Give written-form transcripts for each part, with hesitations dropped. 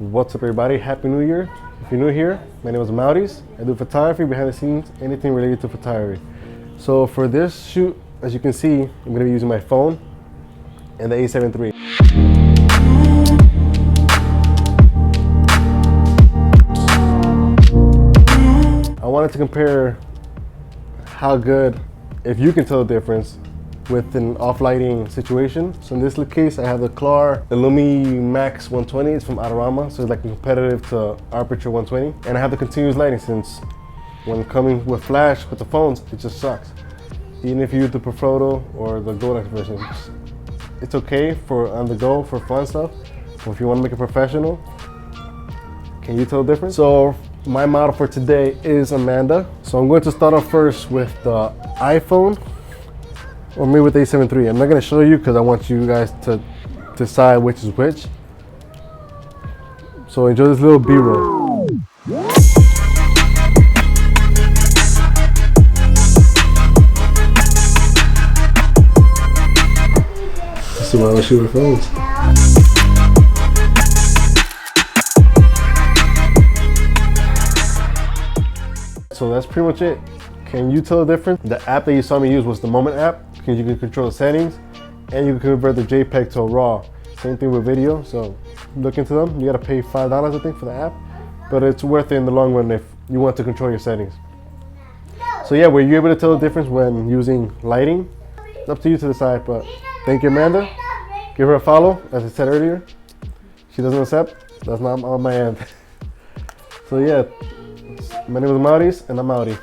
What's up, everybody? Happy New Year. If you're new here, my name is Maurice. I do photography, behind the scenes, anything related to photography. So for this shoot, as you can see, I'm going to be using my phone and the a7III. I wanted to compare how good, if you can tell the difference, with an off-lighting situation. So in this case, I have the Klar Illumi Max 120. It's from ADORAMA, so it's like competitive to Aperture 120. And I have the continuous lighting, since when coming with flash with the phones, it just sucks. Even if you use the Profoto or the Gold version, it's okay for on the go for fun stuff. But if you want to make it professional, can you tell the difference? So my model for today is Amanda. So I'm going to start off first with the iPhone, or maybe with the a7III. I'm not going to show you because I want you guys to decide which is which. So enjoy this little B-roll. This is why I shoot with phones. So that's pretty much it. Can you tell the difference? The app that you saw me use was the Moment app, because you can control the settings and you can convert the JPEG to a RAW. Same thing with video, so look into them. You gotta pay $5, I think, for the app, but it's worth it in the long run if you want to control your settings. So yeah, were you able to tell the difference when using lighting? It's up to you to decide, but thank you, Amanda. Give her a follow, as I said earlier. She doesn't accept, that's not on my end. So yeah, my name is Maurice, and I'm outie.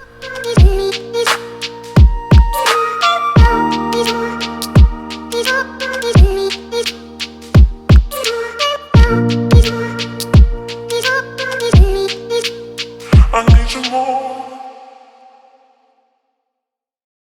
I need you more.